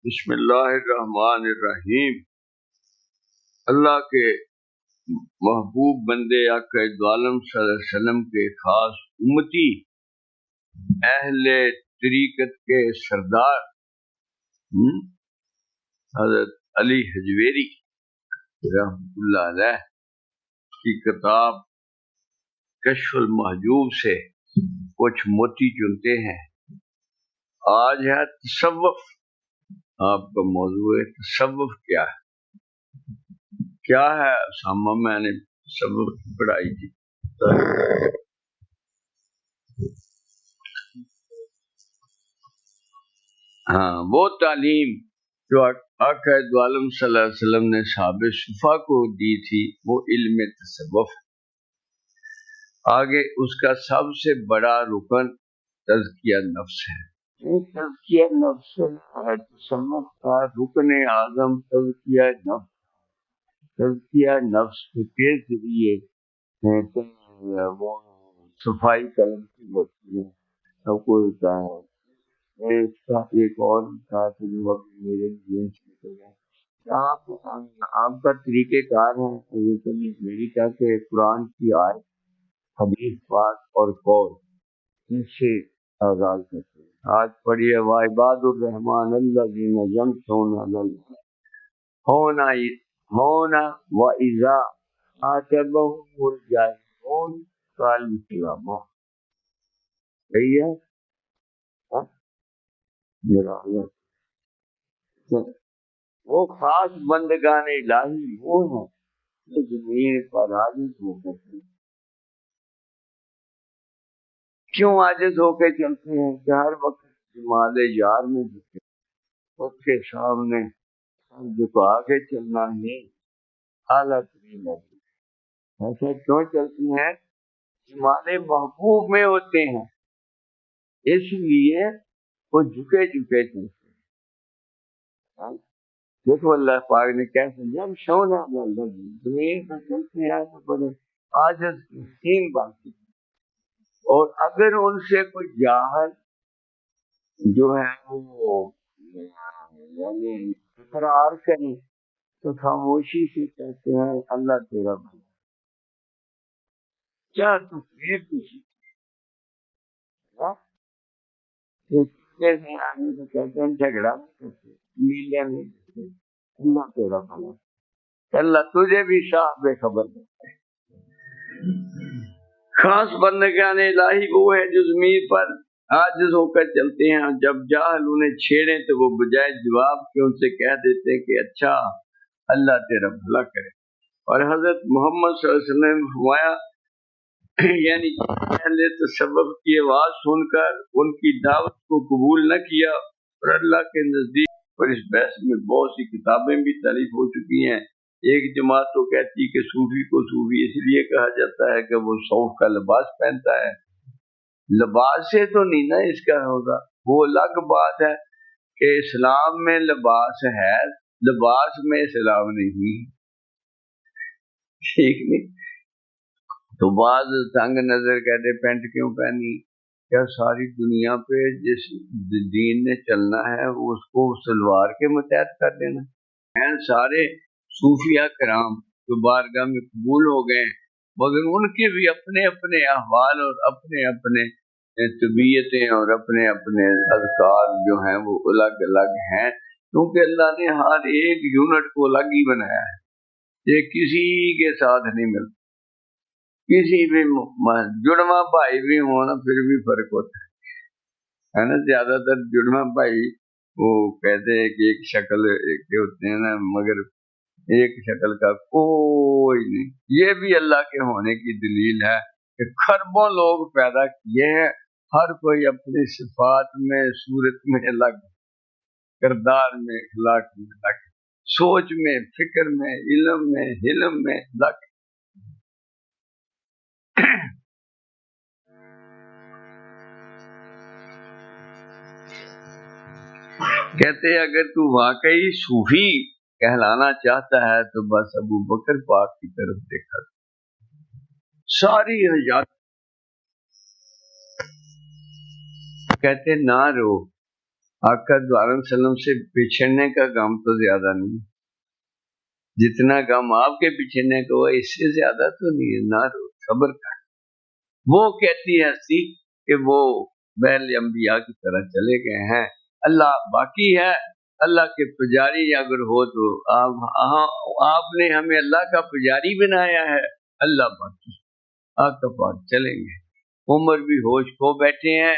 بسم اللہ الرحمن الرحیم۔ اللہ کے محبوب بندے آقا دو عالم صلی اللہ علیہ وسلم کے خاص امتی اہل طریقت کے سردار حضرت علی حجویری رحمۃ اللہ علیہ کی کتاب کشف المحجوب سے کچھ موتی چنتے ہیں۔ آج ہے تصوف۔ آپ کا موضوع ہے تصوف کیا ہے اسامہ؟ میں نے تصوف کی پڑھائی تھی۔ وہ تعلیم جو آقا دو عالم صلی اللہ علیہ وسلم نے صحابہ صفا کو دی تھی وہ علم تصوف۔ آگے اس کا سب سے بڑا رکن تزکیہ نفس ہے۔ تزکیہ نفس ہے تصوف کا رکن اعظم، تزکیہ نفس۔ تزکیہ نفس کے ذریعے وہ صفائی قلم کی ہوتی ہے۔ سب کو ہوتا ہے ایک اور بات میرے ذہن سے نکل گیا۔ آپ کا طریقہ کار ہے میری کیا کہ قرآن کی آیت، حدیث پاک اور قول ان سے آغاز کرتے ہیں۔ آج پڑھیے وعباد الرحمن الذین یمشون علی الارض ہونا وَإِذَا عَاتَبَهُمُ الْجَاهِلُونَ قَالُوا سَلَامًا۔ صحیح ہے؟ میرا وہ خاص بندگان الہی وہ ہیں جو زمین پر عاجز ہو کر کیوں عاجز ہو کے چلتے ہیں کہ ہر وقت جمال یار میں جھکے، اس کے سامنے جھکا کے چلنا ہی اعلیٰ ترین ہے۔ ایسا کیوں چلتی ہیں؟ جمال محبوب میں ہوتے ہیں، اس لیے وہ جھکے جھکے چلتے ہیں۔ دیکھو اللہ پاک نے کیسے جب شونا زمین پر چلتے ہیں تو بڑے عاجز مسکین باقی، اور اگر ان سے کوئی جاہل جو ہے وہ یعنی اقرار کریں تو خاموشی سے کہتے ہیں اللہ تیرا بھلا۔ کیا تصویر کسی آنے کو کہتے ہیں جھگڑا نہیں کرتے، میلے نہیں کرتے، اللہ تیرا بھلا، اللہ تجھے بھی صاحب خبر دیتا ہے۔ خاص بندگان الہی وہ ہے جو زمین پر عاجز ہو کر چلتے ہیں، جب جاہل انہیں چھیڑیں تو وہ بجائے جواب کے ان سے کہہ دیتے ہیں کہ اچھا اللہ تیرا بھلا کرے۔ اور حضرت محمد صلی اللہ علیہ وسلم نے فرمایا یعنی اہل تصوف کی آواز سن کر ان کی دعوت کو قبول نہ کیا اور اللہ کے نزدیک، اور اس بحث میں بہت سی کتابیں بھی تالیف ہو چکی ہیں۔ ایک جماعت تو کہتی کہ صوفی کو صوفی اس لیے کہا جاتا ہے کہ وہ صوف کا لباس پہنتا ہے۔ لباس سے تو نہیں نا اس کا ہوگا، وہ الگ بات ہے کہ اسلام میں لباس ہے، لباس میں اسلام نہیں، ٹھیک نہیں؟ تو بعض تنگ نظر کہتے پینٹ کیوں پہنی؟ کیا ساری دنیا پہ جس دین نے چلنا ہے اس کو سلوار کے متحد کر دینا؟ سارے صوفیہ کرام جو بارگاہ میں قبول ہو گئے، مگر ان کے بھی اپنے اپنے احوال اور اپنے اپنے طبیعتیں اور اپنے اپنے اذکار جو ہیں وہ الگ الگ ہیں، کیونکہ اللہ نے ہر ایک یونٹ کو الگ ہی بنایا ہے، یہ کسی کے ساتھ نہیں ملتا۔ کسی بھی جڑواں بھائی بھی ہونا پھر بھی فرق ہوتا ہے نا۔ زیادہ تر جڑواں بھائی وہ کہتے ہیں کہ ایک شکل کے ہوتے ہیں نا، مگر ایک شکل کا کوئی نہیں۔ یہ بھی اللہ کے ہونے کی دلیل ہے کہ خربوں لوگ پیدا کیے ہیں، ہر کوئی اپنی صفات میں، صورت میں الگ، کردار میں، اخلاق میں الگ، سوچ میں، فکر میں، علم میں، حلم میں الگ۔ کہتے ہیں اگر تو واقعی صوفی کہلانا چاہتا ہے تو بس ابو بکر پاک کی طرف دیکھا، ساری حیات کہتے نہ رو، آقا دو عالم وسلم سے بچھڑنے کا غم تو زیادہ نہیں، جتنا غم آپ کے بچھڑنے کا ہوا اس سے زیادہ تو نہیں ہے، نہ صبر کا۔ وہ کہتی ہے ہستی کہ وہ بیل انبیاء کی طرح چلے گئے ہیں، اللہ باقی ہے، اللہ کے پجاری اگر ہو تو آپ نے ہمیں اللہ کا پجاری بنایا ہے، اللہ باقی، آپ کا پاس چلیں گے۔ عمر بھی ہوش کھو بیٹھے ہیں،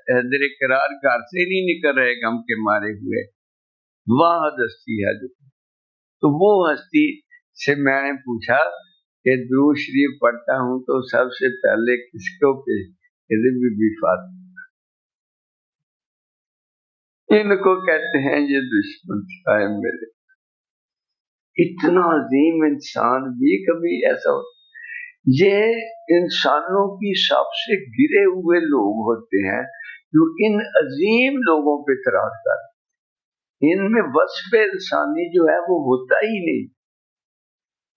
حیدر قرار گھر سے نہیں نکل رہے غم کے مارے ہوئے، واحد ہستی ہے جو۔ تو وہ ہستی سے میں نے پوچھا کہ درود شریف پڑھتا ہوں تو سب سے پہلے کس کو بی بی فاطمہ، ان کو کہتے ہیں یہ دشمن ہے میرے۔ اتنا عظیم انسان بھی کبھی ایسا ہوتا، یہ انسانوں کی سب سے گرے ہوئے لوگ ہوتے ہیں جو ان عظیم لوگوں پہ اعتراض کرتے ہیں، ان میں وصف انسانی جو ہے وہ ہوتا ہی نہیں،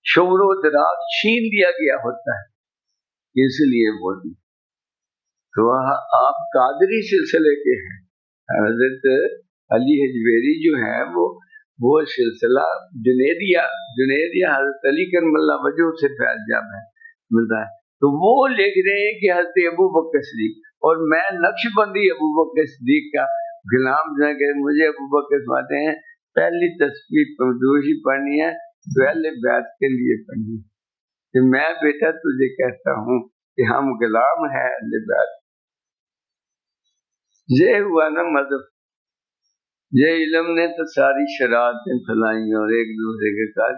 شعور و ادراک چھین لیا گیا ہوتا ہے، اس لیے وہ نہیں۔ تو آپ قادری سلسلے کے ہیں، حضرت علی حجویری جو ہیں وہ سلسلہ جنیدیہ حضرت علی کرم اللہ وجہ سے فیض یاب ہے ملتا ہے، تو وہ لکھ رہے ہیں کہ حضرت ابو بکر صدیق، اور میں نقش بندی ابو بکر صدیق کا غلام جو ہے کہ مجھے ابو بکر سماتے ہیں پہلی تسبیح پردوشی پڑھنی ہے تو اہل بیت کے لیے پڑھنی، کہ میں بیٹا تجھے کہتا ہوں کہ ہم غلام ہیں اہل بیت۔ یہ ہوا نا مذہب، یہ علم نے تو ساری شرارتیں پھیلائی اور ایک دوسرے کے کہا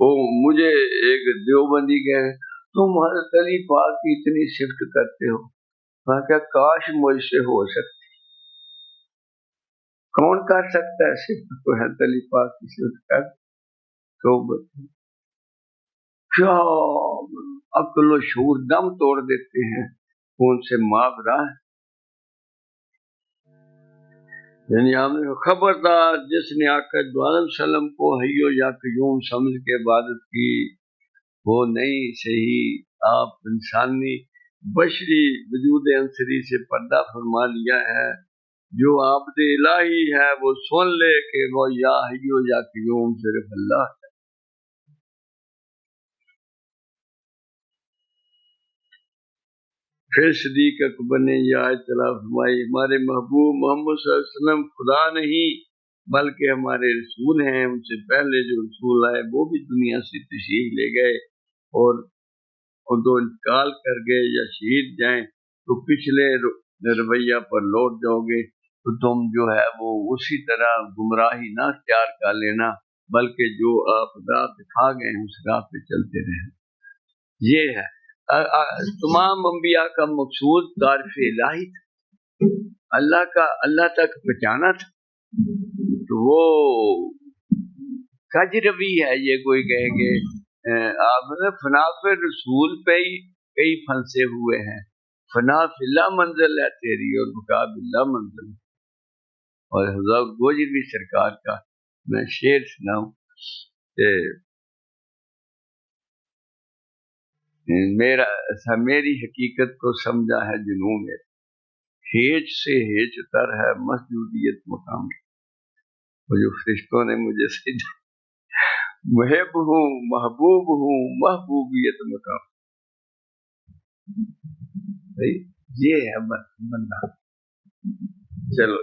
وہ مجھے ایک دیوبندی کہے تم حضرت علی پاک کی اتنی صفت کرتے ہو، میں کہا کاش مجھ سے ہو سکتی، کون کر سکتا ہے صفت کو حضرت علی پاک کی صفت کر؟ تو کیا عقل و شعور دم توڑ دیتے ہیں، کون سے ماورا ہے۔ یعنی ہم نے خبردار جس نے آقا دو عالم وسلم کو حی یا قیوم سمجھ کے عبادت کی وہ نہیں صحیح، آپ انسانی بشری وجود عنصری سے پردہ فرما لیا ہے، جو عابد الہی ہے وہ سن لے کہ وہ یا حی یا قیوم صرف اللہ ہے۔ پھر صدیق اکبر نے یہ آیت تلاوت فرمائی، ہمارے محبوب محمد صلی اللہ علیہ وسلم خدا نہیں بلکہ ہمارے رسول ہیں، ان سے پہلے جو رسول آئے وہ بھی دنیا سے تشریف لے گئے اور تو انتقال کر گئے یا شہید جائیں تو پچھلے رویہ پر لوٹ جاؤ گے، تو تم جو ہے وہ اسی طرح گمراہی نہ اختیار کر لینا بلکہ جو آپ راہ دکھا گئے اس راہ پہ چلتے رہیں۔ یہ ہے تمام انبیاء کا مقصود تعریف الہی تھا، اللہ تک پہنچانا تھا، تو وہ کجروی ہے، یہ کوئی کہے گے آپ فنا پہ رسول پہ ہی کئی پھنسے ہوئے ہیں، فنا فی اللہ منزل ہے تیری اور بقا باللہ منزل۔ اور حضرت گوجری سرکار کا میں شعر سناؤں کہ میری حقیقت کو سمجھا ہے جنوں میں، ہیچ سے ہیچ تر ہے مسجودیت مقام، وہ جو فرشتوں نے مجھے سجا، محب ہوں محبوب ہوں محبوبیت مقام، یہ ہے بندہ۔ چلو